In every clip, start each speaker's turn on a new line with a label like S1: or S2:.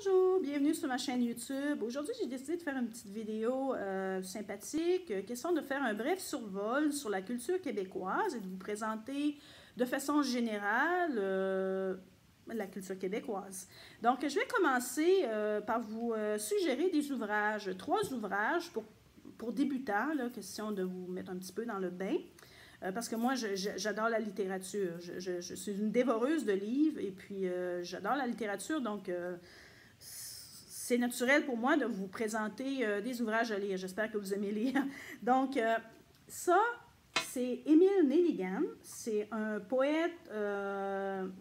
S1: Bonjour, bienvenue sur ma chaîne YouTube. Aujourd'hui, j'ai décidé de faire une petite vidéo sympathique, question de faire un bref survol sur la culture québécoise et de vous présenter de façon générale la culture québécoise. Donc, je vais commencer par vous suggérer des ouvrages, 3 ouvrages pour débutants, là, question de vous mettre un petit peu dans le bain. Parce que moi, j'adore la littérature. Je suis une dévoreuse de livres et puis j'adore la littérature, donc c'est naturel pour moi de vous présenter des ouvrages à lire. J'espère que vous aimez lire. Donc, ça, c'est Émile Nelligan. C'est un poète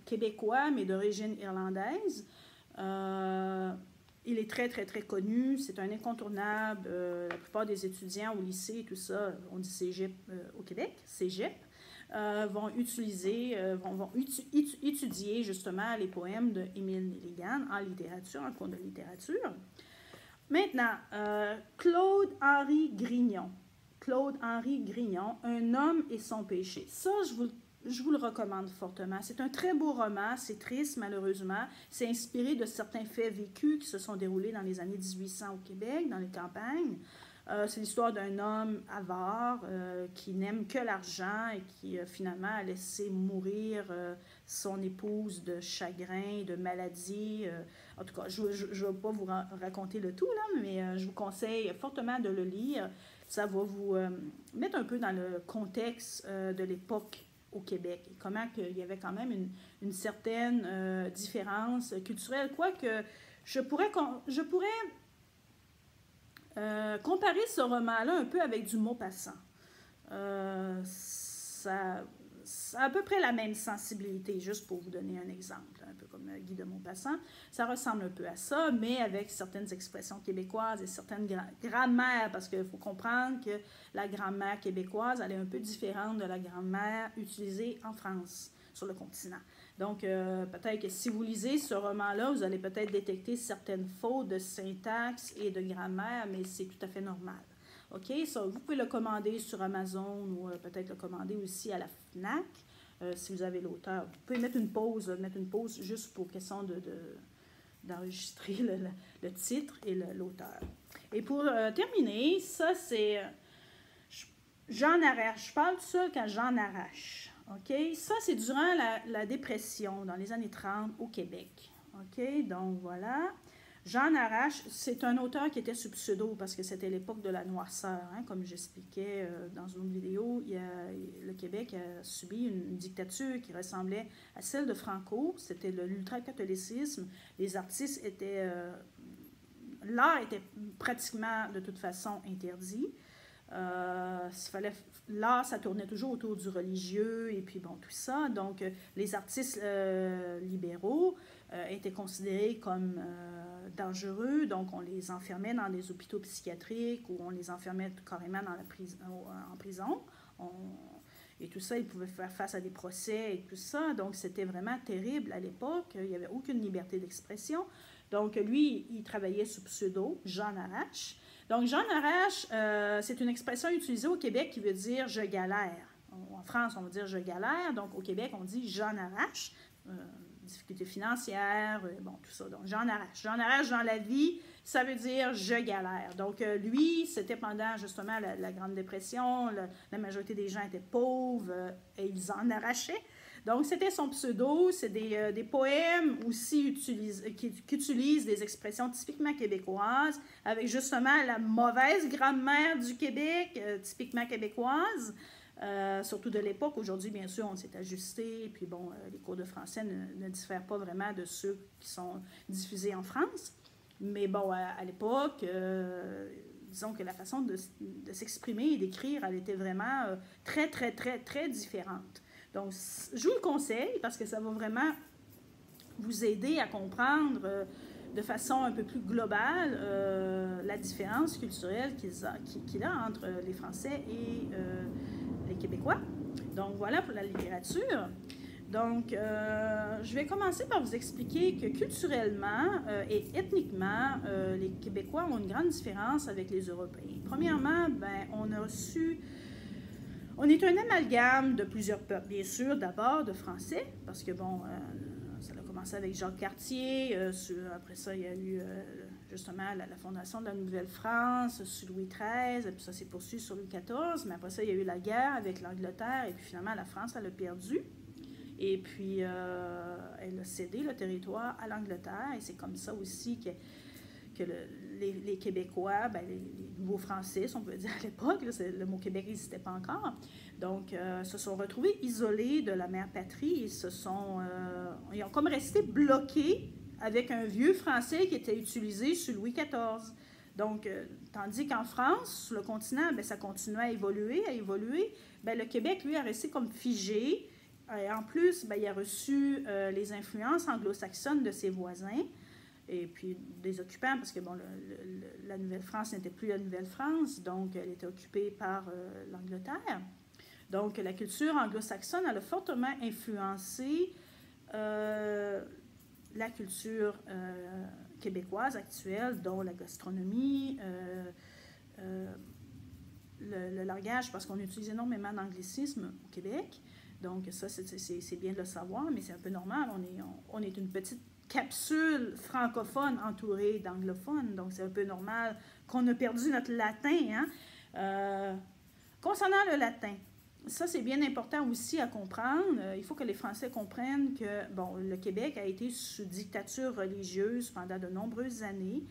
S1: québécois, mais d'origine irlandaise. Il est très, très, très connu. C'est un incontournable. La plupart des étudiants au lycée, tout ça, on dit cégep au Québec, cégep, vont étudier justement les poèmes de Émile Nelligan en littérature, en cours de littérature. Maintenant, Claude-Henri Grignon. Claude-Henri Grignon, Un homme et son péché. Ça, je vous le recommande fortement. C'est un très beau roman, c'est triste malheureusement. C'est inspiré de certains faits vécus qui se sont déroulés dans les années 1800 au Québec, dans les campagnes. C'est l'histoire d'un homme avare qui n'aime que l'argent et qui finalement a laissé mourir son épouse de chagrin, de maladie. En tout cas, je ne vais pas vous raconter le tout, là, mais je vous conseille fortement de le lire. Ça va vous mettre un peu dans le contexte de l'époque au Québec et comment il y avait quand même une certaine différence culturelle, quoique je pourrais comparer ce roman-là un peu avec du Maupassant. Ça a à peu près la même sensibilité, juste pour vous donner un exemple, un peu comme Guy de Maupassant. Ça ressemble un peu à ça, mais avec certaines expressions québécoises et certaines grammaires, parce qu'il faut comprendre que la grammaire québécoise, elle est un peu différente de la grammaire utilisée en France, sur le continent. Donc, peut-être que si vous lisez ce roman-là, vous allez peut-être détecter certaines fautes de syntaxe et de grammaire, mais c'est tout à fait normal. OK? Ça, vous pouvez le commander sur Amazon ou peut-être le commander aussi à la FNAC si vous avez l'auteur. Vous pouvez mettre une pause juste pour question d'enregistrer le titre et l'auteur. Et pour terminer, ça c'est Jean Arrache. Je parle de ça quand Jean Arrache. OK? Ça, c'est durant la dépression, dans les années 30 au Québec. OK? Donc, voilà. Jean Arrache, c'est un auteur qui était sous pseudo parce que c'était l'époque de la noirceur. Hein, comme j'expliquais dans une autre vidéo, le Québec a subi une dictature qui ressemblait à celle de Franco. C'était l'ultracatholicisme. Les artistes étaient... l'art était pratiquement de toute façon interdit. L'art, ça tournait toujours autour du religieux et puis bon, tout ça. Donc, les artistes libéraux étaient considérés comme dangereux. Donc, on les enfermait dans des hôpitaux psychiatriques ou on les enfermait carrément en prison. Et tout ça, ils pouvaient faire face à des procès et tout ça. Donc, c'était vraiment terrible à l'époque. Il n'y avait aucune liberté d'expression. Donc, lui, il travaillait sous pseudo, Jean Arrache. Donc, Jean Arrache, c'est une expression utilisée au Québec qui veut dire « je galère ». En France, on va dire « je galère ». Donc, au Québec, on dit « Jean Arrache ». Difficultés financières, bon, tout ça. Donc, Jean Arrache. Jean Arrache dans la vie, ça veut dire « je galère ». Donc, lui, c'était pendant justement la Grande Dépression. La majorité des gens étaient pauvres et ils en arrachaient. Donc, c'était son pseudo. C'est des poèmes aussi qui utilisent des expressions typiquement québécoises, avec justement la mauvaise grammaire du Québec, typiquement québécoise, surtout de l'époque. Aujourd'hui, bien sûr, on s'est ajusté. Et puis, bon, les cours de français ne diffèrent pas vraiment de ceux qui sont diffusés en France. Mais bon, à l'époque, disons que la façon de s'exprimer et d'écrire, elle était vraiment très, très, très, très différente. Donc, je vous le conseille parce que ça va vraiment vous aider à comprendre de façon un peu plus globale la différence culturelle qu'il a entre les Français et les Québécois. Donc, voilà pour la littérature. Donc, je vais commencer par vous expliquer que culturellement et ethniquement, les Québécois ont une grande différence avec les Européens. Premièrement, ben, on est un amalgame de plusieurs peuples, bien sûr, d'abord de Français, parce que, bon, ça a commencé avec Jacques Cartier. Après ça, il y a eu justement la fondation de la Nouvelle-France sous Louis XIII. Et puis ça s'est poursuivi sur Louis XIV. Mais après ça, il y a eu la guerre avec l'Angleterre. Et puis finalement, la France, elle a perdu. Et puis, elle a cédé le territoire à l'Angleterre. Et c'est comme ça aussi que les Québécois, ben, les nouveaux Français, si on peut dire à l'époque, le mot Québec n'existait pas encore, donc se sont retrouvés isolés de la mère patrie. Ils ont comme resté bloqués avec un vieux français qui était utilisé sous Louis XIV. Donc, tandis qu'en France, sur le continent, ben, ça continuait à évoluer. Ben, le Québec, lui, a resté comme figé. Et en plus, ben, il a reçu les influences anglo-saxonnes de ses voisins. Et puis des occupants, parce que bon, la Nouvelle-France n'était plus la Nouvelle-France, donc elle était occupée par l'Angleterre. Donc la culture anglo-saxonne, elle a fortement influencé la culture québécoise actuelle, dont la gastronomie, le langage, parce qu'on utilise énormément d'anglicisme au Québec. Donc ça, c'est bien de le savoir, mais c'est un peu normal. On est une petite capsule francophone entourée d'anglophones, donc c'est un peu normal qu'on a perdu notre latin. Concernant le latin, ça c'est bien important aussi à comprendre. Il faut que les Français comprennent que bon, le Québec a été sous dictature religieuse pendant de nombreuses années,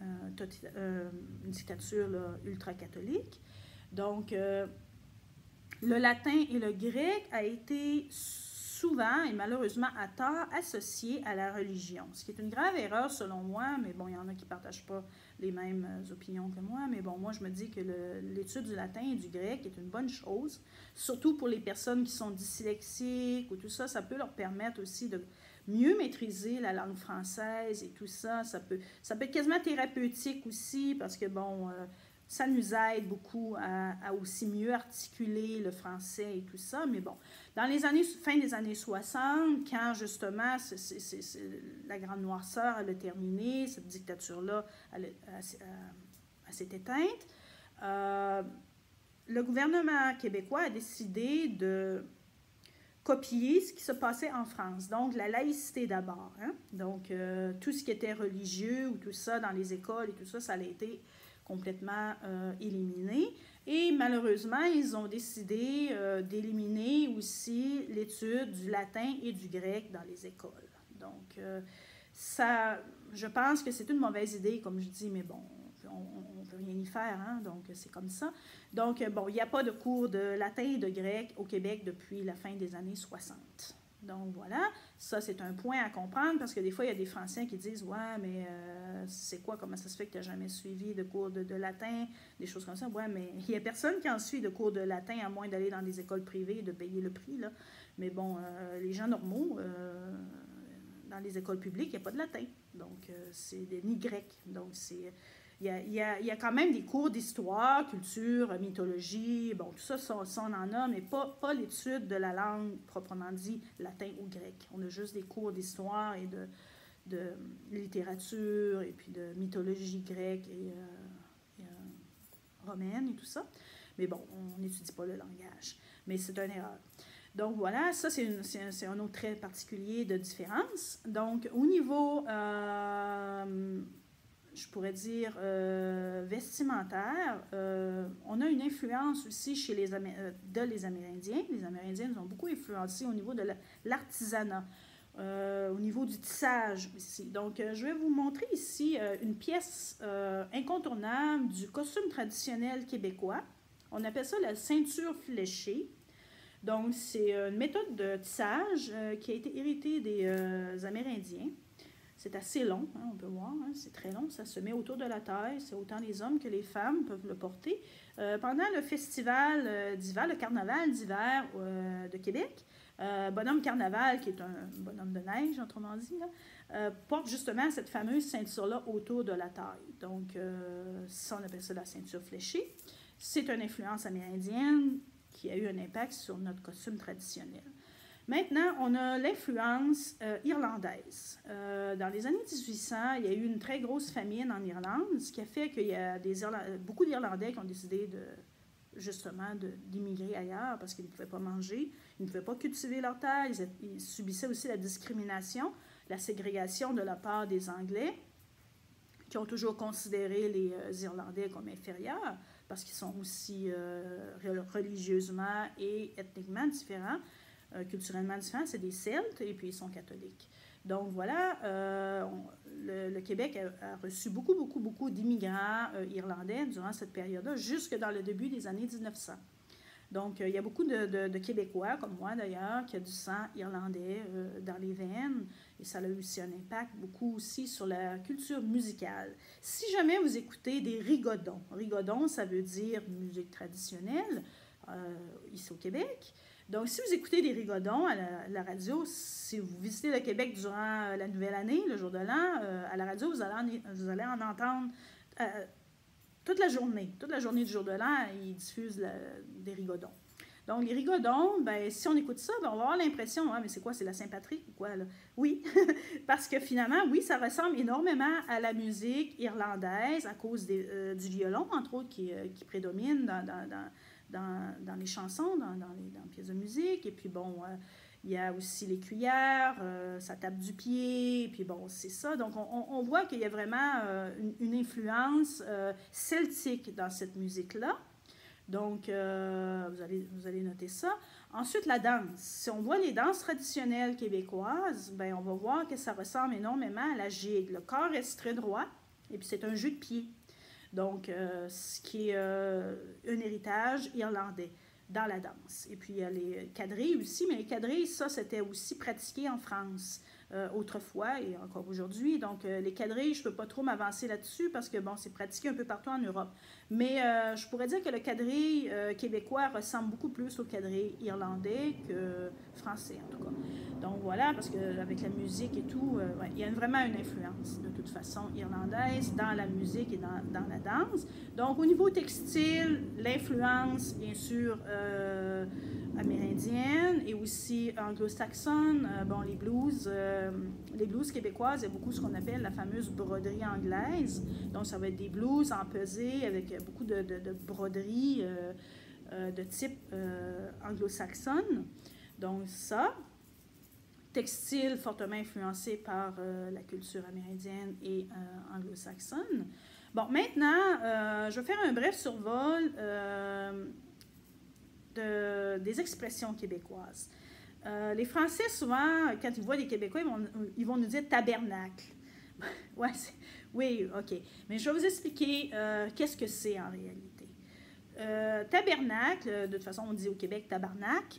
S1: une dictature ultra-catholique. Donc, le latin et le grec a été souvent et malheureusement à tort associés à la religion, ce qui est une grave erreur selon moi, mais bon, il y en a qui ne partagent pas les mêmes opinions que moi, mais bon, moi je me dis que l'étude du latin et du grec est une bonne chose, surtout pour les personnes qui sont dyslexiques ou tout ça, ça peut leur permettre aussi de mieux maîtriser la langue française et tout ça, ça peut être quasiment thérapeutique aussi, parce que bon, ça nous aide beaucoup à aussi mieux articuler le français et tout ça. Mais bon, dans les fin des années 60, quand justement la Grande Noirceur elle a terminé, cette dictature-là elle s'est éteinte, le gouvernement québécois a décidé de copier ce qui se passait en France. Donc, la laïcité d'abord. Donc, tout ce qui était religieux ou tout ça dans les écoles et tout ça, ça a été complètement éliminé. Et malheureusement, ils ont décidé d'éliminer aussi l'étude du latin et du grec dans les écoles. Donc, je pense que c'est une mauvaise idée, comme je dis, mais bon, on ne peut rien y faire, donc c'est comme ça. Donc, bon, il n'y a pas de cours de latin et de grec au Québec depuis la fin des années 60. Donc, voilà, ça, c'est un point à comprendre, parce que des fois, il y a des Français qui disent « Ouais, mais c'est quoi, comment ça se fait que tu n'as jamais suivi de cours de latin, des choses comme ça. » Ouais, mais il n'y a personne qui en suit de cours de latin, à moins d'aller dans des écoles privées et de payer le prix, là. Mais bon, les gens normaux, dans les écoles publiques, il n'y a pas de latin. Donc, c'est ni grec. Donc, c'est... Il y a quand même des cours d'histoire, culture, mythologie, bon, tout ça, on en a, mais pas l'étude de la langue proprement dit, latin ou grec. On a juste des cours d'histoire et de littérature, et puis de mythologie grecque et romaine et tout ça. Mais bon, on n'étudie pas le langage. Mais c'est une erreur. Donc voilà, ça c'est un autre trait particulier de différence. Donc au niveau... je pourrais dire, vestimentaire, on a une influence aussi chez les Amérindiens. Les Amérindiens nous ont beaucoup influencé au niveau de l'artisanat, au niveau du tissage ici. Donc, je vais vous montrer ici une pièce incontournable du costume traditionnel québécois. On appelle ça la ceinture fléchée. Donc, c'est une méthode de tissage qui a été héritée des Amérindiens. C'est assez long, on peut voir, c'est très long, ça se met autour de la taille, c'est autant les hommes que les femmes peuvent le porter. Pendant le festival d'hiver, le carnaval d'hiver de Québec, Bonhomme Carnaval, qui est un bonhomme de neige, autrement dit, là, porte justement cette fameuse ceinture-là autour de la taille. Donc, ça, on appelle ça la ceinture fléchée. C'est une influence amérindienne qui a eu un impact sur notre costume traditionnel. Maintenant, on a l'influence irlandaise. Dans les années 1800, il y a eu une très grosse famine en Irlande, ce qui a fait qu'il y a beaucoup d'Irlandais qui ont décidé justement d'immigrer ailleurs parce qu'ils ne pouvaient pas manger, ils ne pouvaient pas cultiver leur terre, ils subissaient aussi la discrimination, la ségrégation de la part des Anglais, qui ont toujours considéré les Irlandais comme inférieurs parce qu'ils sont aussi religieusement et ethniquement différents, culturellement différents, c'est des Celtes et puis ils sont catholiques. Donc voilà, le Québec a reçu beaucoup d'immigrants irlandais durant cette période-là, jusque dans le début des années 1900. Donc, il y a beaucoup de Québécois, comme moi d'ailleurs, qui a du sang irlandais dans les veines, et ça a eu aussi un impact beaucoup aussi sur la culture musicale. Si jamais vous écoutez des rigodons, rigodons, ça veut dire musique traditionnelle ici au Québec. Donc, si vous écoutez des rigodons à la radio, si vous visitez le Québec durant la nouvelle année, le jour de l'an, à la radio, vous allez en entendre toute la journée du jour de l'an, ils diffusent des rigodons. Donc, les rigodons, ben, si on écoute ça, ben, on va avoir l'impression, mais c'est quoi, c'est la Saint-Patrick ou quoi, là? Oui, parce que finalement, oui, ça ressemble énormément à la musique irlandaise à cause du violon, entre autres, qui prédomine dans les chansons, dans les pièces de musique. Et puis, bon, il y a aussi les cuillères, ça tape du pied, puis bon, c'est ça. Donc, on voit qu'il y a vraiment une influence celtique dans cette musique-là. Donc, vous allez noter ça. Ensuite, la danse. Si on voit les danses traditionnelles québécoises, ben, on va voir que ça ressemble énormément à la gigue. Le corps est très droit, et puis c'est un jeu de pied. Donc, ce qui est un héritage irlandais dans la danse. Et puis, il y a les quadrilles aussi, mais les quadrilles, ça, c'était aussi pratiqué en France autrefois et encore aujourd'hui. Donc, les quadrilles, je ne peux pas trop m'avancer là-dessus parce que, bon, c'est pratiqué un peu partout en Europe. Mais je pourrais dire que le quadrille québécois ressemble beaucoup plus au quadrille irlandais que français, en tout cas. Donc, voilà, parce qu'avec la musique et tout, ouais, il y a vraiment une influence, de toute façon, irlandaise dans la musique et dans la danse. Donc, au niveau textile, l'influence, bien sûr, amérindienne et aussi anglo-saxonne. Bon, les blues québécoises, il y a beaucoup ce qu'on appelle la fameuse broderie anglaise. Donc, ça va être des blues empesés avec beaucoup de broderies de type anglo-saxonne. Donc, ça. Textile fortement influencé par la culture amérindienne et anglo-saxonne. Bon, maintenant, je vais faire un bref survol des expressions québécoises. Les Français, souvent, quand ils voient des Québécois, ils vont nous dire tabernacle. Ouais, oui, OK. Mais je vais vous expliquer qu'est-ce que c'est en réalité. Tabernacle, de toute façon, on dit au Québec tabarnak,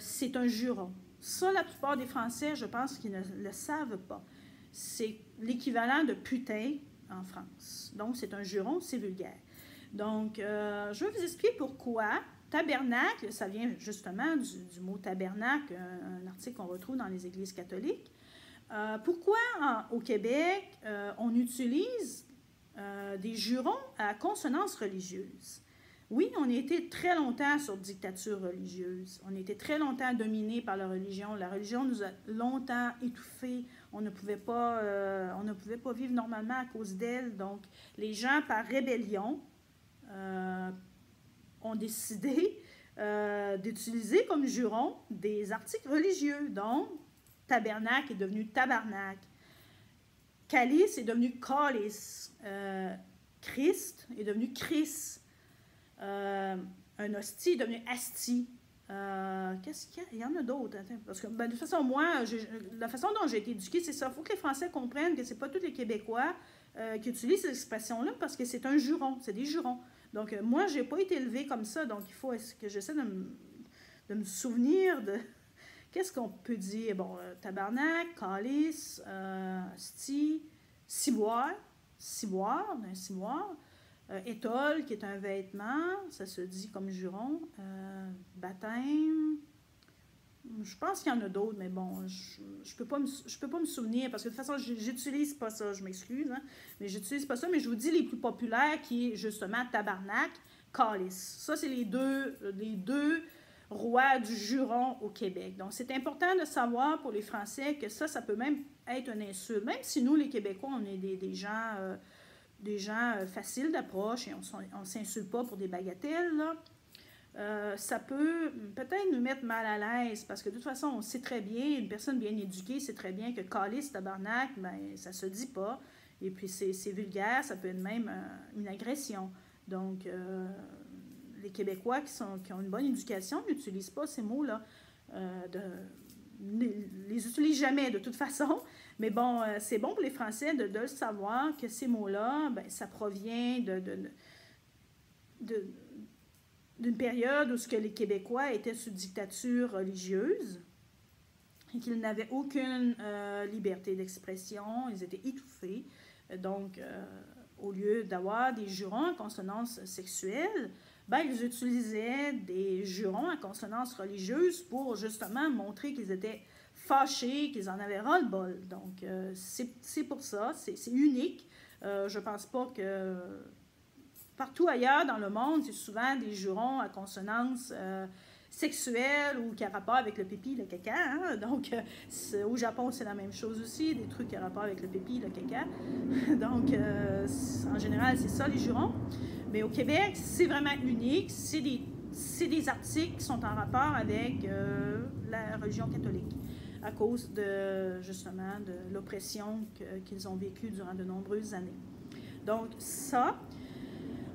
S1: c'est un juron. Ça, la plupart des Français, je pense qu'ils ne le savent pas. C'est l'équivalent de putain en France. Donc, c'est un juron, c'est vulgaire. Donc, je vais vous expliquer pourquoi. Tabernacle, ça vient justement du mot tabernacle, un article qu'on retrouve dans les églises catholiques. Pourquoi au Québec, on utilise des jurons à consonance religieuse? Oui, on a été très longtemps sur dictature religieuse. On a été très longtemps dominés par la religion. La religion nous a longtemps étouffés. On ne pouvait pas vivre normalement à cause d'elle. Donc, les gens, par rébellion, ont décidé d'utiliser comme juron des articles religieux. Donc, tabernacle est devenu tabarnak. Calice est devenu calice. Christ est devenu Christ. Un hostie est devenu asti. Qu'est-ce qu'il y a? Il y en a d'autres. Parce que, ben, de toute façon, moi, la façon dont j'ai été éduquée, c'est ça. Il faut que les Français comprennent que ce n'est pas tous les Québécois qui utilisent cette expression-là parce que c'est un juron. C'est des jurons. Donc, moi, je n'ai pas été élevée comme ça. Donc, il faut que j'essaie de me souvenir de... Qu'est-ce qu'on peut dire? Bon, tabarnak, calice, asti, ciboire, un ciboire. Étole, qui est un vêtement, ça se dit comme juron. Baptême, je pense qu'il y en a d'autres, mais bon, je peux pas me souvenir, parce que de toute façon, j'utilise pas ça, je m'excuse, hein, mais j'utilise pas ça, mais je vous dis les plus populaires, qui est justement tabarnak, calice. Ça, c'est les deux rois du juron au Québec. Donc, c'est important de savoir pour les Français que ça peut même être une insulte. Même si nous, les Québécois, on est des gens... des gens faciles d'approche et on ne s'insulte pas pour des bagatelles, là. Ça peut peut-être nous mettre mal à l'aise parce que de toute façon, on sait très bien, une personne bien éduquée sait très bien que calice, tabarnak, ben, ça se dit pas. Et puis c'est vulgaire, ça peut être même une agression. Donc, les Québécois qui ont une bonne éducation n'utilisent pas ces mots-là. Les utilisent jamais de toute façon. Mais bon, c'est bon pour les Français de le savoir que ces mots-là, ben, ça provient d'une période où ce que les Québécois étaient sous dictature religieuse et qu'ils n'avaient aucune liberté d'expression, ils étaient étouffés. Donc, au lieu d'avoir des jurons à consonance sexuelle, ben, ils utilisaient des jurons à consonance religieuse pour justement montrer qu'ils étaient fâchés, qu'ils en avaient ras-le-bol. Donc, c'est pour ça, c'est unique. Je ne pense pas que partout ailleurs dans le monde, c'est souvent des jurons à consonance sexuelle ou qui a rapport avec le pipi, le caca. Hein? Donc, au Japon, c'est la même chose aussi, des trucs qui ont rapport avec le pipi, le caca. Donc, en général, c'est ça les jurons. Mais au Québec, c'est vraiment unique. C'est des articles qui sont en rapport avec la religion catholique à cause de, justement, de l'oppression qu'ils ont vécue durant de nombreuses années. Donc, ça.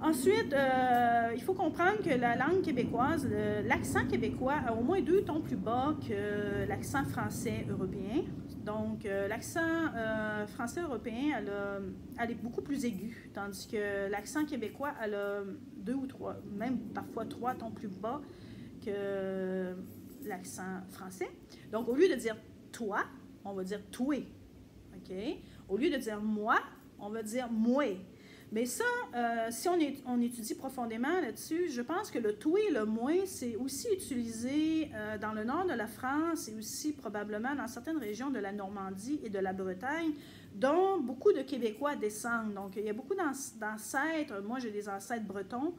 S1: Ensuite, il faut comprendre que la langue québécoise, l'accent québécois a au moins 2 tons plus bas que l'accent français européen. Donc, l'accent français européen, elle est beaucoup plus aiguë, tandis que l'accent québécois, elle a 2 ou 3, même parfois 3 tons plus bas que l'accent français. Donc, au lieu de dire « toi », on va dire « toué ». Okay? Au lieu de dire « moi », on va dire « moi ». Mais ça, si on étudie profondément là-dessus, je pense que le tout et le moins, c'est aussi utilisé dans le nord de la France et aussi probablement dans certaines régions de la Normandie et de la Bretagne, dont beaucoup de Québécois descendent. Donc, il y a beaucoup d'ancêtres. Moi, j'ai des ancêtres bretons.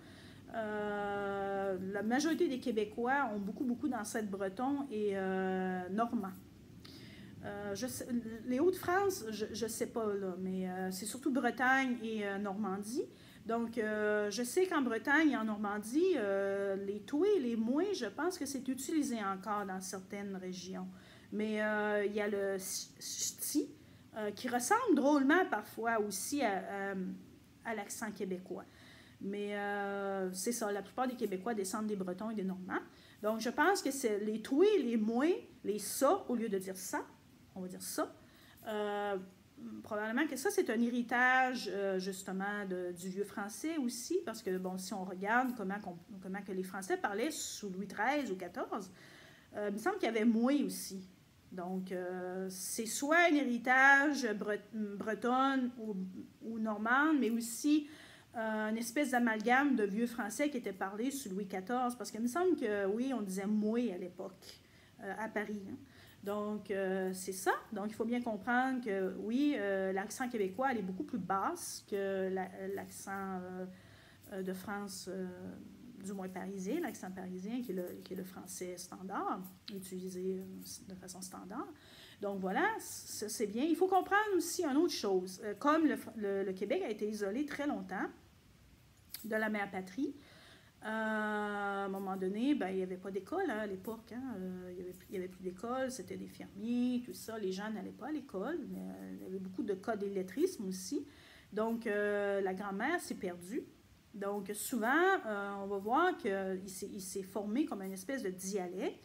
S1: La majorité des Québécois ont beaucoup d'ancêtres bretons et normands. Les Hauts-de-France, je ne sais pas, là, mais c'est surtout Bretagne et Normandie. Donc, je sais qu'en Bretagne et en Normandie, les toués et les moués, je pense que c'est utilisé encore dans certaines régions. Mais il y a le ch'ti, qui ressemble drôlement parfois aussi à l'accent québécois. Mais c'est ça, la plupart des Québécois descendent des Bretons et des Normands. Donc, je pense que c'est les toués, les moués, les ça, au lieu de dire ça, on va dire ça. Probablement que ça, c'est un héritage, justement, du vieux français aussi, parce que, bon, si on regarde comment que les Français parlaient sous Louis XIII ou XIV, il me semble qu'il y avait « moué » aussi. Donc, c'est soit un héritage bretonne ou normand, mais aussi une espèce d'amalgame de vieux français qui était parlé sous Louis XIV, parce qu'il me semble que, oui, on disait « moué » à l'époque, à Paris, hein. Donc, c'est ça. Donc, il faut bien comprendre que, oui, l'accent québécois, elle est beaucoup plus basse que l'accent de France, du moins parisien, l'accent parisien, qui est le français standard, utilisé de façon standard. Donc, voilà, c'est bien. Il faut comprendre aussi une autre chose. Comme le Québec a été isolé très longtemps de la mère patrie, à un moment donné, ben, il n'y avait pas d'école hein, à l'époque. Hein. Il n'y avait plus d'école, c'était des fermiers, tout ça. Les gens n'allaient pas à l'école. Il y avait beaucoup de cas d'illettrisme aussi. Donc, la grand-mère s'est perdue. Donc, souvent, on va voir qu'il s'est formé comme une espèce de dialecte.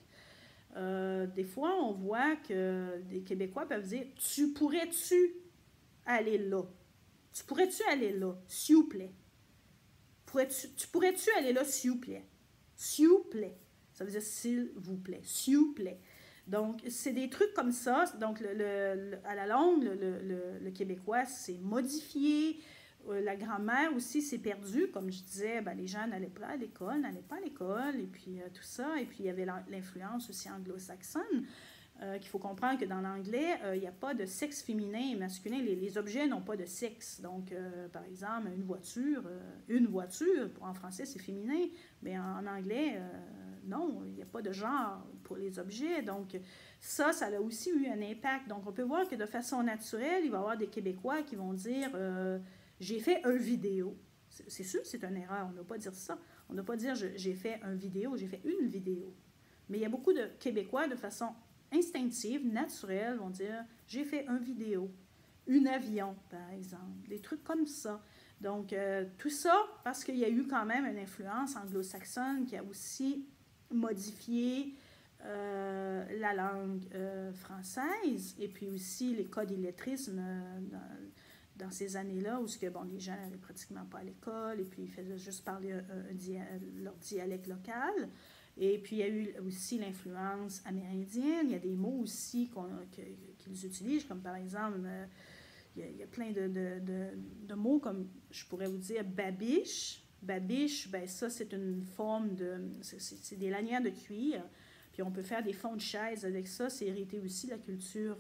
S1: Des fois, on voit que des Québécois peuvent dire « Tu pourrais-tu aller là? Tu pourrais-tu aller là? S'il vous plaît. » Tu pourrais-tu aller là, s'il vous plaît? S'il vous plaît. Ça veut dire s'il vous plaît. S'il vous plaît. Donc, c'est des trucs comme ça. Donc, à la longue, le québécois s'est modifié. La grammaire aussi s'est perdue. Comme je disais, ben, les gens n'allaient pas à l'école, et puis tout ça. Et puis, il y avait l'influence aussi anglo-saxonne. Qu'il faut comprendre que dans l'anglais, il n'y a pas de sexe féminin et masculin. Les objets n'ont pas de sexe. Donc, par exemple, une voiture, en français, c'est féminin, mais en anglais, non, il n'y a pas de genre pour les objets. Donc, ça a aussi eu un impact. Donc, on peut voir que de façon naturelle, il va y avoir des Québécois qui vont dire j'ai fait un vidéo. C'est sûr, c'est une erreur. On ne doit pas dire ça. On ne doit pas dire j'ai fait un vidéo, j'ai fait une vidéo. Mais il y a beaucoup de Québécois, de façon instinctive, naturelle, vont dire j'ai fait un vidéo. Un avion, par exemple. Des trucs comme ça. Donc, tout ça, parce qu'il y a eu quand même une influence anglo-saxonne qui a aussi modifié la langue française, et puis aussi les codes d'illettrisme dans ces années-là, où que, bon, les gens n'allaient pratiquement pas à l'école, et puis ils faisaient juste parler leur dialecte local. Et puis, il y a eu aussi l'influence amérindienne. Il y a des mots aussi qu'ils utilisent, comme par exemple, il y a plein de mots, comme je pourrais vous dire babiche. Babiche, ben ça, c'est une forme de... C'est des lanières de cuir. Puis on peut faire des fonds de chaises avec ça. C'est hérité aussi de la culture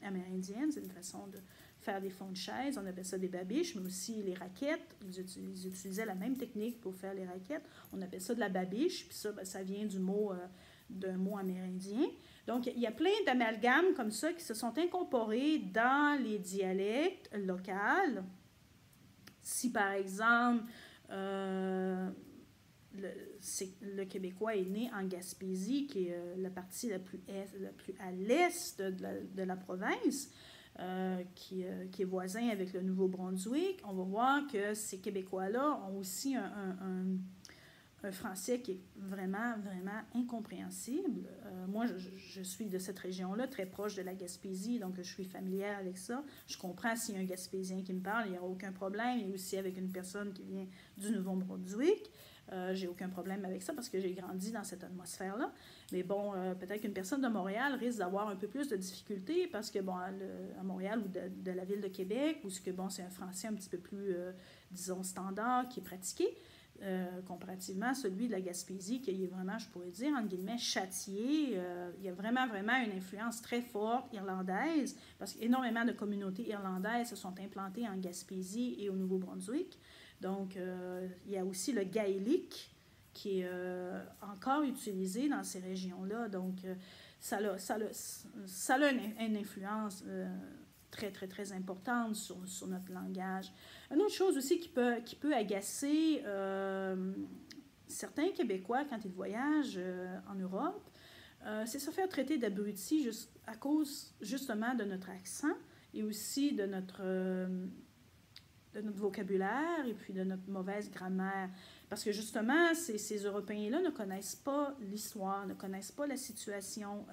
S1: amérindienne. C'est une façon de faire des fonds de chaises. On appelle ça des babiches, mais aussi les raquettes. Ils utilisaient la même technique pour faire les raquettes. On appelle ça de la babiche. Puis ça, ben, ça vient d'un mot amérindien. Donc, il y a plein d'amalgames comme ça qui se sont incorporés dans les dialectes locaux. Si, par exemple, le Québécois est né en Gaspésie, qui est la partie la plus à l'est de la province, qui est voisin avec le Nouveau-Brunswick, on va voir que ces Québécois-là ont aussi un français qui est vraiment, vraiment incompréhensible. Moi, je suis de cette région-là, très proche de la Gaspésie, donc je suis familière avec ça. Je comprends s'il y a un Gaspésien qui me parle, il n'y aura aucun problème. Et aussi avec une personne qui vient du Nouveau-Brunswick. J'ai aucun problème avec ça parce que j'ai grandi dans cette atmosphère-là. Mais bon, peut-être qu'une personne de Montréal risque d'avoir un peu plus de difficultés parce que, bon, à Montréal ou de la ville de Québec, où bon, c'est un français un petit peu plus, disons, standard qui est pratiqué, comparativement à celui de la Gaspésie, qui est vraiment, je pourrais dire, entre guillemets, châtié. Il y a vraiment, vraiment une influence très forte irlandaise, parce qu'énormément de communautés irlandaises se sont implantées en Gaspésie et au Nouveau-Brunswick. Donc, il y a aussi le gaélique qui est encore utilisé dans ces régions-là. Donc, ça a une influence très, très, très importante sur notre langage. Une autre chose aussi qui peut agacer certains Québécois quand ils voyagent en Europe, c'est se faire traiter d'abruti à cause justement de notre accent et aussi de notre vocabulaire et puis de notre mauvaise grammaire. Parce que justement, ces Européens-là ne connaissent pas l'histoire, ne connaissent pas la situation,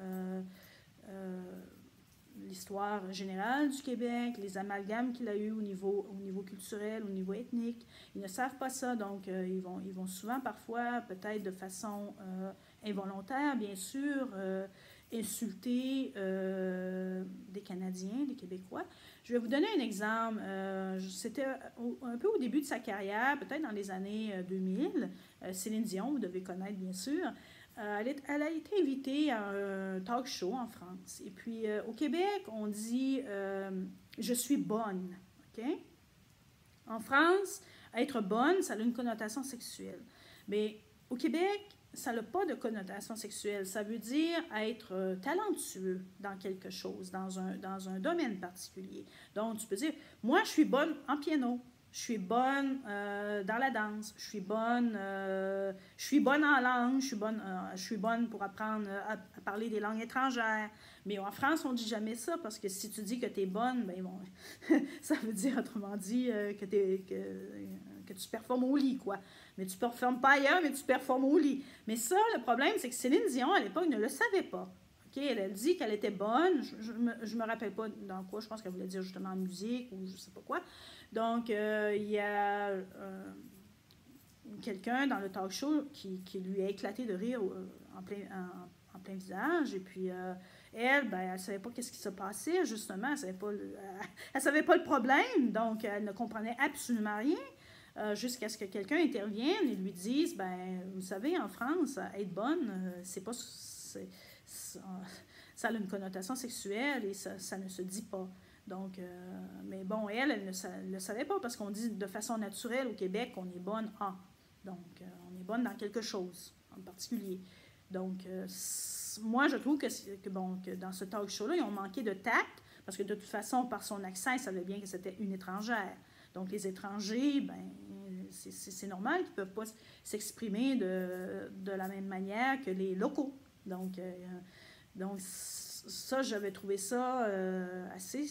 S1: l'histoire générale du Québec, les amalgames qu'il a eu au niveau culturel, au niveau ethnique. Ils ne savent pas ça, donc ils vont souvent, parfois, peut-être de façon involontaire, bien sûr, insulter des Canadiens, des Québécois. Je vais vous donner un exemple. C'était un peu au début de sa carrière, peut-être dans les années 2000. Céline Dion, vous devez connaître bien sûr. Elle a été invitée à un talk show en France. Et puis au Québec, on dit je suis bonne. Okay? En France, être bonne, ça a une connotation sexuelle. Mais au Québec, ça n'a pas de connotation sexuelle. Ça veut dire être talentueux dans quelque chose, dans un domaine particulier. Donc, tu peux dire, moi, je suis bonne en piano. Je suis bonne dans la danse. Je suis bonne en langue. Je suis bonne pour apprendre à parler des langues étrangères. Mais en France, on ne dit jamais ça parce que si tu dis que tu es bonne, ben bon, ça veut dire, autrement dit, que tu performes au lit, quoi. Mais tu ne performes pas ailleurs, mais tu performes au lit. Mais ça, le problème, c'est que Céline Dion, à l'époque, ne le savait pas. Okay? Elle a dit qu'elle était bonne. Je me rappelle pas dans quoi. Je pense qu'elle voulait dire justement en musique ou je ne sais pas quoi. Donc, il y a quelqu'un dans le talk show qui lui a éclaté de rire en plein visage. Et puis, elle, ben, elle ne savait pas qu'est-ce qui se passait, justement. Elle savait pas le problème. Donc, elle ne comprenait absolument rien. Jusqu'à ce que quelqu'un intervienne et lui dise, ben, vous savez, en France, être bonne, ça a une connotation sexuelle et ça ne se dit pas. Donc, mais bon, elle ne le savait pas parce qu'on dit de façon naturelle au Québec qu'on est bonne en. Donc, on est bonne dans quelque chose en particulier. Donc, moi, je trouve que dans ce talk show-là, ils ont manqué de tact parce que de toute façon, par son accent, ils savaient bien que c'était une étrangère. Donc, les étrangers, ben, c'est normal qu'ils ne peuvent pas s'exprimer de la même manière que les locaux. Donc ça, j'avais trouvé ça assez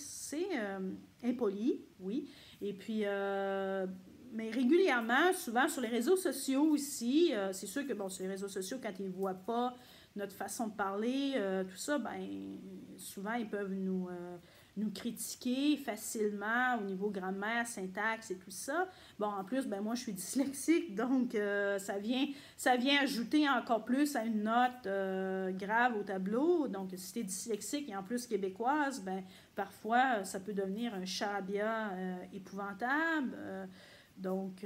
S1: impoli, oui. Et puis, mais régulièrement, souvent sur les réseaux sociaux aussi, c'est sûr que, bon, sur les réseaux sociaux, quand ils ne voient pas notre façon de parler, tout ça, ben souvent, ils peuvent nous critiquer facilement au niveau grammaire, syntaxe et tout ça. Bon, en plus, ben moi, je suis dyslexique, donc ça vient ajouter encore plus à une note grave au tableau. Donc, si tu es dyslexique et en plus québécoise, ben parfois, ça peut devenir un charabia épouvantable. Donc,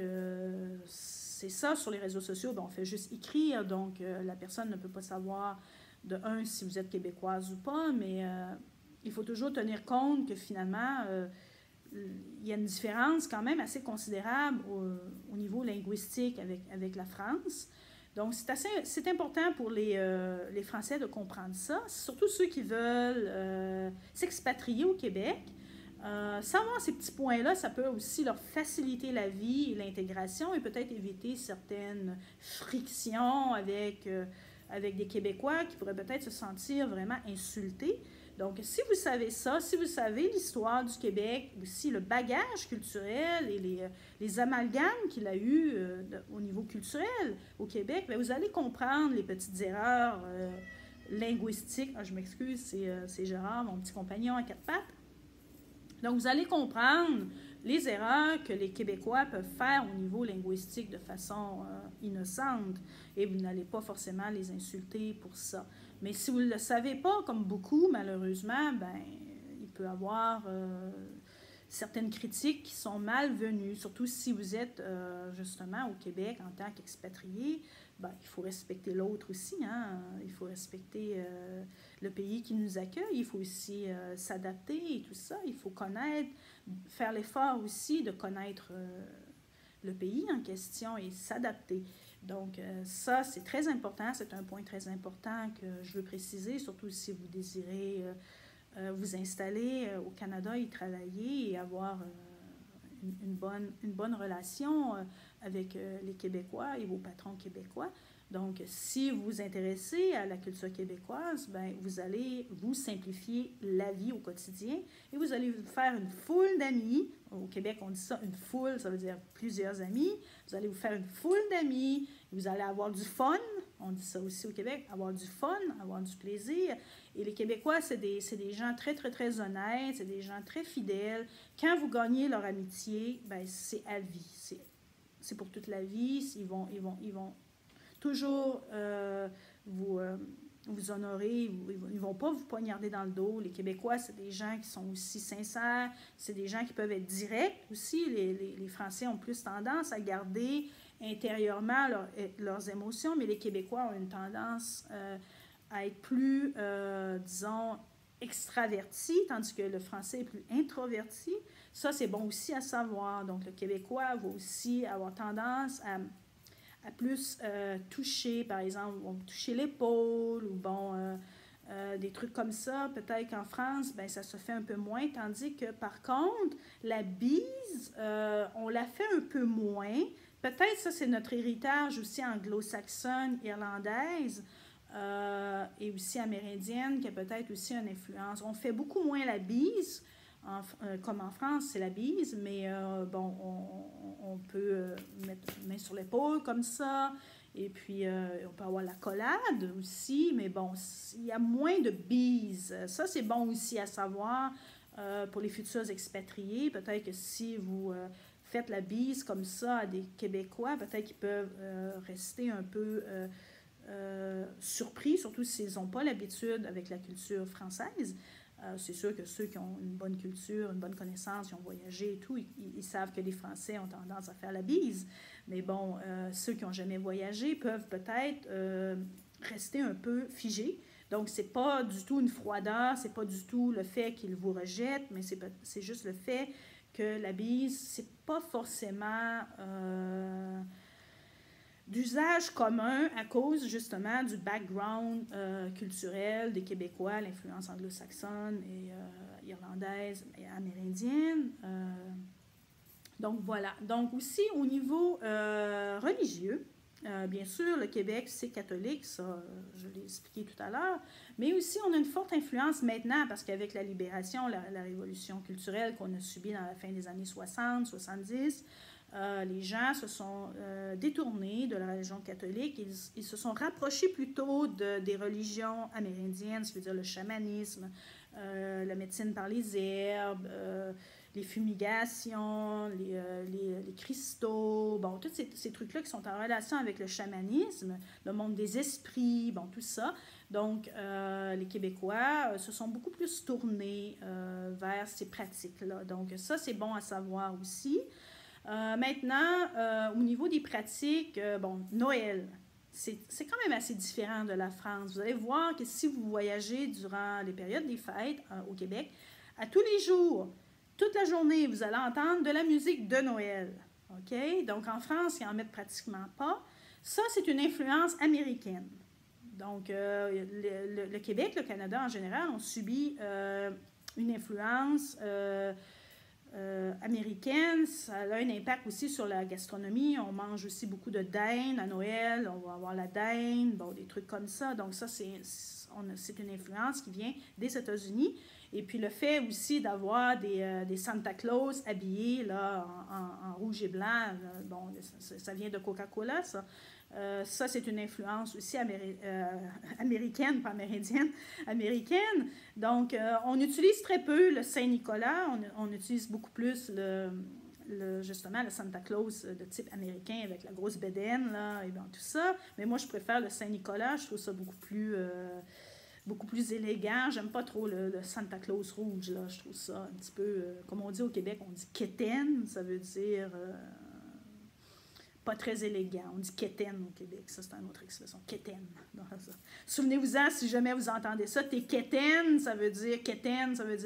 S1: c'est ça, sur les réseaux sociaux, ben, on fait juste écrire, donc la personne ne peut pas savoir, de un, si vous êtes québécoise ou pas, mais il faut toujours tenir compte que finalement, il y a une différence quand même assez considérable au niveau linguistique avec la France. Donc, c'est important pour les Français de comprendre ça, surtout ceux qui veulent s'expatrier au Québec. Savoir ces petits points-là, ça peut aussi leur faciliter la vie et l'intégration et peut-être éviter certaines frictions avec des Québécois qui pourraient peut-être se sentir vraiment insultés. Donc, si vous savez ça, si vous savez l'histoire du Québec, aussi le bagage culturel et les amalgames qu'il a eu au niveau culturel au Québec, bien, vous allez comprendre les petites erreurs linguistiques. Ah, je m'excuse, c'est Gérard, mon petit compagnon à quatre pattes. Donc, vous allez comprendre les erreurs que les Québécois peuvent faire au niveau linguistique de façon innocente et vous n'allez pas forcément les insulter pour ça. Mais si vous ne le savez pas, comme beaucoup, malheureusement, ben, il peut y avoir certaines critiques qui sont malvenues, surtout si vous êtes justement au Québec en tant qu'expatrié. Ben, il faut respecter l'autre aussi, hein? Il faut respecter le pays qui nous accueille, il faut aussi s'adapter et tout ça, il faut connaître, faire l'effort aussi de connaître le pays en question et s'adapter. Donc ça, c'est très important, c'est un point très important que je veux préciser, surtout si vous désirez vous installer au Canada, y travailler et avoir une bonne relation avec les Québécois et vos patrons québécois. Donc, si vous vous intéressez à la culture québécoise, ben, vous allez vous simplifier la vie au quotidien et vous allez vous faire une foule d'amis. Au Québec, on dit ça, une foule, ça veut dire plusieurs amis. Vous allez vous faire une foule d'amis, vous allez avoir du fun. On dit ça aussi au Québec, avoir du fun, avoir du plaisir. Et les Québécois, c'est des gens très, très, très honnêtes, c'est des gens très fidèles. Quand vous gagnez leur amitié, ben, c'est à vie. C'est pour toute la vie. Ils vont toujours vous honorer, ils ne vont pas vous poignarder dans le dos. Les Québécois, c'est des gens qui sont aussi sincères, c'est des gens qui peuvent être directs aussi. Les Français ont plus tendance à garder intérieurement leurs émotions, mais les Québécois ont une tendance à être plus, disons, extravertis, tandis que le Français est plus introverti. Ça, c'est bon aussi à savoir. Donc, le Québécois va aussi avoir tendance à plus toucher, par exemple, on va toucher l'épaule ou bon, des trucs comme ça. Peut-être qu'en France, ben, ça se fait un peu moins, tandis que par contre, la bise, on la fait un peu moins. Peut-être ça, c'est notre héritage aussi anglo-saxonne, irlandaise et aussi amérindienne qui a peut-être aussi une influence. On fait beaucoup moins la bise. Comme en France, c'est la bise, mais bon, on peut mettre la main sur l'épaule comme ça, et puis on peut avoir l'accolade aussi, mais bon, il y a moins de bise. Ça, c'est bon aussi à savoir pour les futurs expatriés. Peut-être que si vous faites la bise comme ça à des Québécois, peut-être qu'ils peuvent rester un peu surpris, surtout s'ils n'ont pas l'habitude avec la culture française. C'est sûr que ceux qui ont une bonne culture, une bonne connaissance, qui ont voyagé et tout, ils savent que les Français ont tendance à faire la bise. Mais bon, ceux qui n'ont jamais voyagé peuvent peut-être rester un peu figés. Donc, ce n'est pas du tout une froideur, ce n'est pas du tout le fait qu'ils vous rejettent, mais c'est juste le fait que la bise, ce n'est pas forcément d'usage commun à cause justement du background culturel des Québécois, l'influence anglo-saxonne et irlandaise et amérindienne. Donc voilà. Donc aussi au niveau religieux, bien sûr, le Québec, c'est catholique, ça, je l'ai expliqué tout à l'heure, mais aussi on a une forte influence maintenant parce qu'avec la libération, la révolution culturelle qu'on a subie dans la fin des années 60, 70, les gens se sont détournés de la religion catholique, ils se sont rapprochés plutôt des religions amérindiennes, c'est-à-dire le chamanisme, la médecine par les herbes, les fumigations, les cristaux, bon, tous ces trucs-là qui sont en relation avec le chamanisme, le monde des esprits, bon, tout ça. Donc, les Québécois se sont beaucoup plus tournés vers ces pratiques-là. Donc, ça, c'est bon à savoir aussi. Maintenant, au niveau des pratiques, bon, Noël, c'est quand même assez différent de la France. Vous allez voir que si vous voyagez durant les périodes des fêtes au Québec, à tous les jours, toute la journée, vous allez entendre de la musique de Noël. OK? Donc, en France, ils n'en mettent pratiquement pas. Ça, c'est une influence américaine. Donc, le Québec, le Canada en général, ont subi une influence américaine. Ça a un impact aussi sur la gastronomie. On mange aussi beaucoup de dinde à Noël. On va avoir la dinde, bon, des trucs comme ça. Donc, ça, c'est une influence qui vient des États-Unis. Et puis le fait aussi d'avoir des Santa Claus habillés là, en rouge et blanc, bon, ça vient de Coca-Cola, ça. Ça, c'est une influence aussi américaine, pas amérindienne, américaine. Donc, on utilise très peu le Saint-Nicolas, on utilise beaucoup plus justement le Santa Claus de type américain avec la grosse bédaine, là, et bien, tout ça. Mais moi, je préfère le Saint-Nicolas, je trouve ça beaucoup plus élégant. J'aime pas trop le Santa Claus rouge, là. Je trouve ça un petit peu, comme on dit au Québec, on dit quétaine, ça veut dire pas très élégant. On dit quétaine au Québec, ça c'est une autre expression, quétaine. Souvenez-vous-en, si jamais vous entendez ça, t'es quétaine, ça veut dire,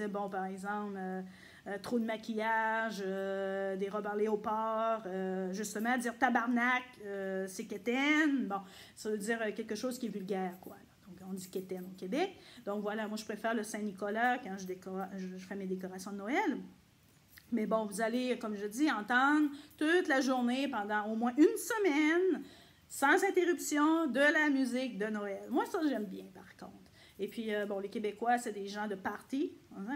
S1: bon, par exemple, trop de maquillage, des robes en léopard, justement, dire tabarnak, c'est quétaine, bon, ça veut dire quelque chose qui est vulgaire, quoi. Donc, on dit quétaine au Québec. Donc, voilà, moi, je préfère le Saint-Nicolas quand je fais mes décorations de Noël. Mais bon, vous allez, comme je dis, entendre toute la journée, pendant au moins une semaine, sans interruption, de la musique de Noël. Moi, ça, j'aime bien, par contre. Et puis, bon, les Québécois, c'est des gens de party.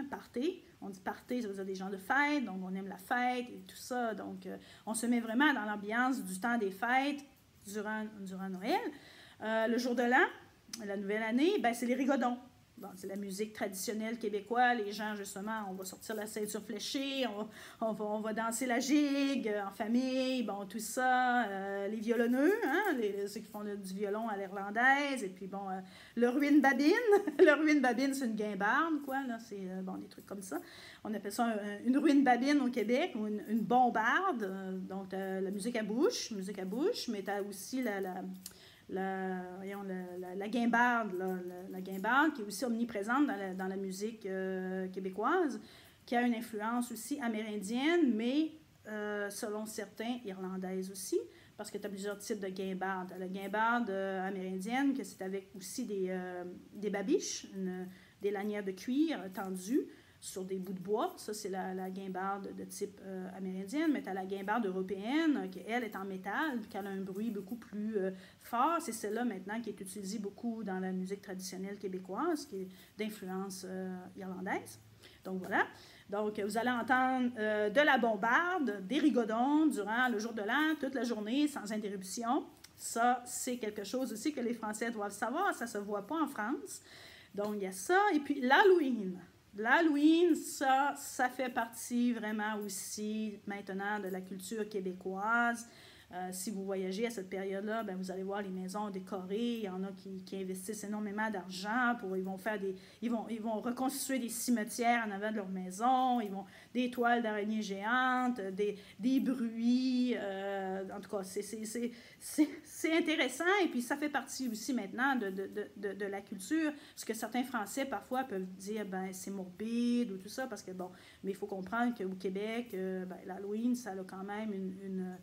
S1: Party. On dit party, ça veut dire des gens de fête. Donc, on aime la fête et tout ça. Donc, on se met vraiment dans l'ambiance du temps des fêtes durant Noël. Le jour de l'an, la nouvelle année, ben, c'est les rigodons. Bon, c'est la musique traditionnelle québécoise. Les gens, justement, on va sortir la ceinture fléchée, on va danser la gigue en famille, bon, tout ça. Les violonneux, hein, ceux qui font du violon à l'irlandaise. Et puis, bon, le ruine-babine. Le ruine-babine, c'est une guimbarde, quoi. Là, c'est, bon, des trucs comme ça. On appelle ça une ruine-babine au Québec, ou une bombarde. Donc, la musique à bouche, mais tu as aussi la guimbarde, la guimbarde qui est aussi omniprésente dans la musique québécoise, qui a une influence aussi amérindienne, mais selon certains, irlandaise aussi, parce que tu as plusieurs types de guimbardes. Tu as la guimbarde amérindienne, que c'est avec aussi des babiches, des lanières de cuir tendues sur des bouts de bois. Ça, c'est la guimbarde de type amérindienne. Mais tu as la guimbarde européenne, qui, elle, est en métal, puis qui a un bruit beaucoup plus fort. C'est celle-là, maintenant, qui est utilisée beaucoup dans la musique traditionnelle québécoise, qui est d'influence irlandaise. Donc, voilà. Donc, vous allez entendre de la bombarde, des rigodons durant le jour de l'an, toute la journée, sans interruption. Ça, c'est quelque chose aussi que les Français doivent savoir. Ça ne se voit pas en France. Donc, il y a ça. Et puis, l'Halloween. L'Halloween, ça fait partie vraiment aussi maintenant de la culture québécoise. Si vous voyagez à cette période-là, ben vous allez voir les maisons décorées. Il y en a qui investissent énormément d'argent ils vont reconstituer des cimetières en avant de leur maison. Des toiles d'araignées géantes, des bruits. En tout cas, c'est intéressant. Et puis, ça fait partie aussi maintenant de la culture. Ce que certains Français, parfois, peuvent dire, ben c'est morbide ou tout ça. Parce que, bon, mais il faut comprendre qu'au Québec, l'Halloween, ça a quand même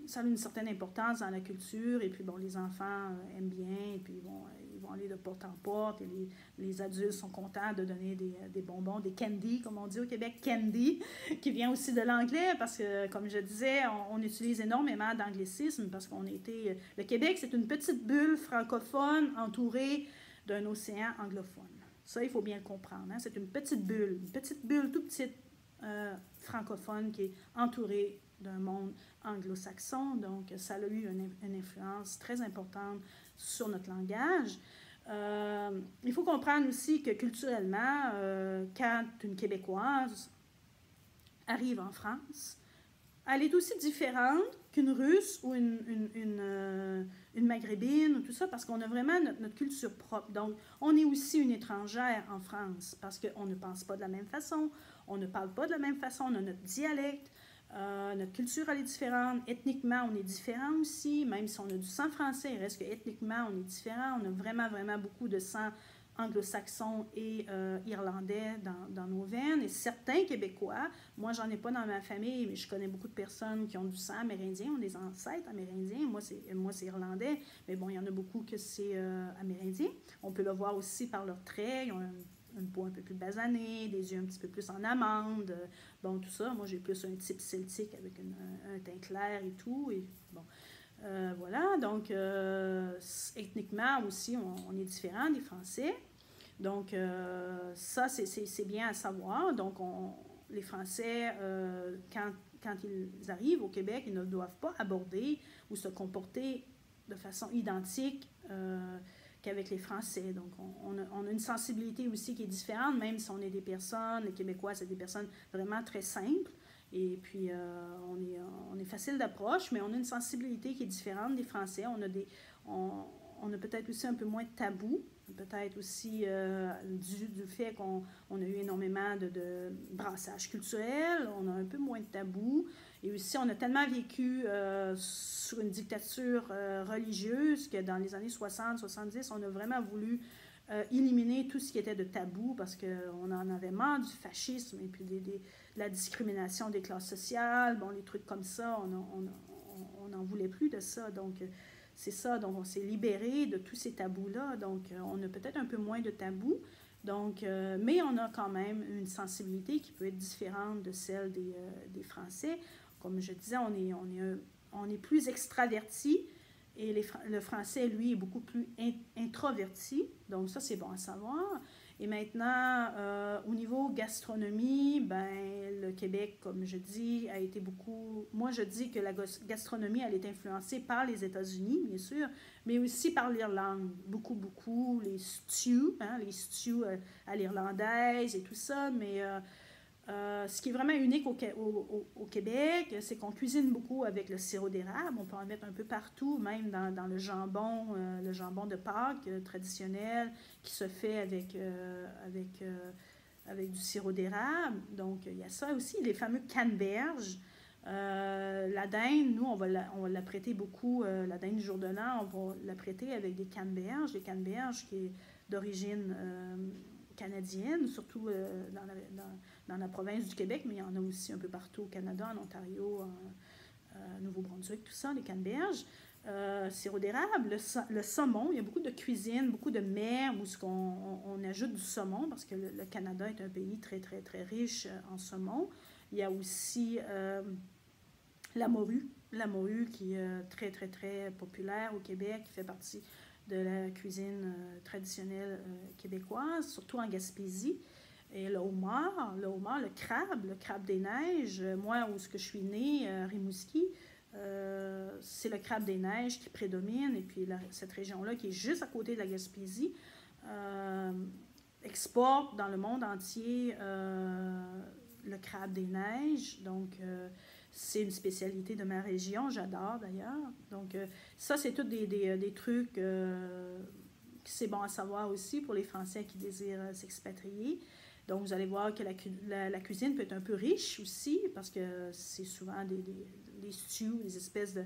S1: ça a une certaine importance dans la culture, et puis bon, les enfants aiment bien, et puis bon, ils vont aller de porte en porte et les adultes sont contents de donner des bonbons, des candy, comme on dit au Québec, candy, qui vient aussi de l'anglais parce que, comme je disais, on utilise énormément d'anglicisme parce qu'on était... Le Québec, c'est une petite bulle francophone entourée d'un océan anglophone. Ça, il faut bien le comprendre. Hein? C'est une petite bulle tout petite francophone qui est entourée d'un monde anglo-saxon. Donc, ça a eu une influence très importante sur notre langage. Il faut comprendre aussi que culturellement, quand une Québécoise arrive en France, elle est aussi différente qu'une Russe ou une Maghrébine ou tout ça, parce qu'on a vraiment notre culture propre. Donc, on est aussi une étrangère en France, parce qu'on ne pense pas de la même façon, on ne parle pas de la même façon, on a notre dialecte, notre culture, elle est différente. Ethniquement, on est différent aussi, même si on a du sang français, il reste qu'ethniquement, on est différent. On a vraiment, vraiment beaucoup de sang anglo-saxon et irlandais dans nos veines. Et certains Québécois, moi, j'en ai pas dans ma famille, mais je connais beaucoup de personnes qui ont du sang amérindien, ont des ancêtres amérindiens. Moi, c'est irlandais, mais bon, il y en a beaucoup que c'est amérindien. On peut le voir aussi par leurs traits. Ils ont une peau un peu plus basanée, des yeux un petit peu plus en amande, bon, tout ça. Moi, j'ai plus un type celtique avec un teint clair et tout, et bon. Voilà, donc ethniquement aussi, on est différent des Français. Donc, ça, c'est bien à savoir. Donc, les Français, quand ils arrivent au Québec, ils ne doivent pas aborder ou se comporter de façon identique qu'avec les Français. Donc, on a une sensibilité aussi qui est différente, même si on est des personnes, les Québécois, c'est des personnes vraiment très simples. Et puis, on est facile d'approche, mais on a une sensibilité qui est différente des Français. On a peut-être aussi un peu moins de tabous, peut-être aussi du fait qu'on a eu énormément de brassage culturel, on a un peu moins de tabous. Et aussi, on a tellement vécu sur une dictature religieuse que dans les années 60-70, on a vraiment voulu éliminer tout ce qui était de tabou parce qu'on en avait marre du fascisme et puis la discrimination des classes sociales, bon, les trucs comme ça, on n'en voulait plus de ça. Donc, c'est ça, donc on s'est libéré de tous ces tabous-là. Donc, on a peut-être un peu moins de tabous. Donc, mais on a quand même une sensibilité qui peut être différente de celle des Français. Comme je disais, on est plus extraverti et le Français, lui, est beaucoup plus introverti. Donc, ça, c'est bon à savoir. Et maintenant, au niveau gastronomie, ben, le Québec, comme je dis, a été beaucoup... Moi, je dis que la gastronomie, elle est influencée par les États-Unis, bien sûr, mais aussi par l'Irlande. Beaucoup, beaucoup. Les stews à l'irlandaise et tout ça, mais... ce qui est vraiment unique au Québec, c'est qu'on cuisine beaucoup avec le sirop d'érable. On peut en mettre un peu partout, même dans le jambon de Pâques traditionnel qui se fait avec du sirop d'érable. Donc, il y a ça aussi, les fameux canneberges. La dinde, nous, on va la prêter beaucoup, la dinde du jour de l'an, on va la prêter avec des canneberges. Les canneberges qui est d'origine canadienne, surtout dans la province du Québec, mais il y en a aussi un peu partout au Canada, en Ontario, en Nouveau-Brunswick, tout ça, les canneberges. Sirop d'érable, le saumon, il y a beaucoup de cuisine, beaucoup de mets où on ajoute du saumon parce que le Canada est un pays très, très, très riche en saumon. Il y a aussi la morue qui est très, très, très populaire au Québec, qui fait partie de la cuisine traditionnelle québécoise, surtout en Gaspésie. Et le homard, le crabe des neiges. Moi, où je suis née, Rimouski, c'est le crabe des neiges qui prédomine. Et puis cette région-là, qui est juste à côté de la Gaspésie, exporte dans le monde entier le crabe des neiges. Donc, c'est une spécialité de ma région, j'adore d'ailleurs. Donc, ça, c'est tous des trucs que c'est bon à savoir aussi pour les Français qui désirent s'expatrier. Donc, vous allez voir que la cuisine peut être un peu riche aussi, parce que c'est souvent des stews, des espèces de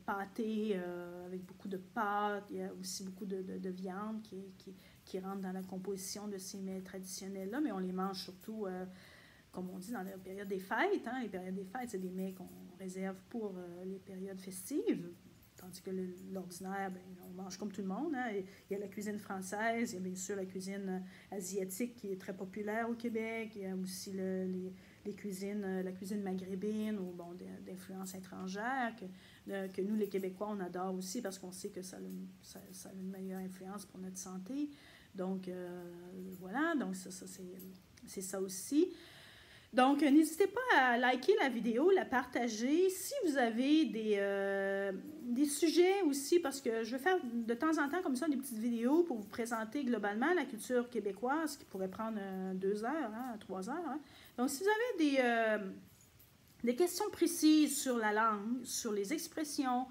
S1: pâtés avec beaucoup de pâtes. Il y a aussi beaucoup de viande qui rentre dans la composition de ces mets traditionnels-là, mais on les mange surtout, comme on dit, dans la période des fêtes. Hein. Les périodes des fêtes, c'est des mets qu'on réserve pour les périodes festives. tandis que l'ordinaire, ben, on mange comme tout le monde. Hein. Il y a la cuisine française, il y a bien sûr la cuisine asiatique qui est très populaire au Québec. Il y a aussi les cuisines, la cuisine maghrébine ou bon, d'influence étrangère que nous, les Québécois, on adore aussi parce qu'on sait que ça a une meilleure influence pour notre santé. Donc, voilà, donc c'est ça aussi. Donc, n'hésitez pas à liker la vidéo, la partager. Si vous avez des sujets aussi, parce que je vais faire de temps en temps comme ça des petites vidéos pour vous présenter globalement la culture québécoise, qui pourrait prendre 2 heures, hein, 3 heures. Hein. Donc, si vous avez des questions précises sur la langue, sur les expressions,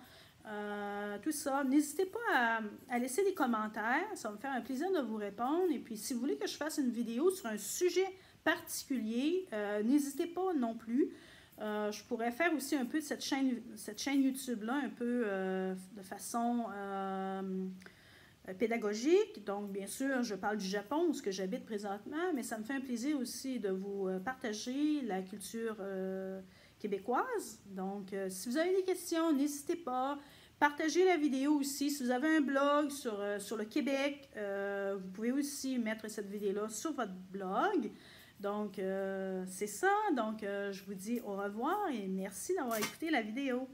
S1: tout ça, n'hésitez pas à laisser des commentaires. Ça va me faire un plaisir de vous répondre. Et puis, si vous voulez que je fasse une vidéo sur un sujet particulier, n'hésitez pas non plus. Je pourrais faire aussi un peu de cette chaîne YouTube-là, un peu de façon pédagogique. Donc, bien sûr, je parle du Japon, où j'habite présentement, mais ça me fait un plaisir aussi de vous partager la culture québécoise. Donc, si vous avez des questions, n'hésitez pas. Partagez la vidéo aussi. Si vous avez un blog sur le Québec, vous pouvez aussi mettre cette vidéo-là sur votre blog. Donc, c'est ça. Donc, je vous dis au revoir et merci d'avoir écouté la vidéo.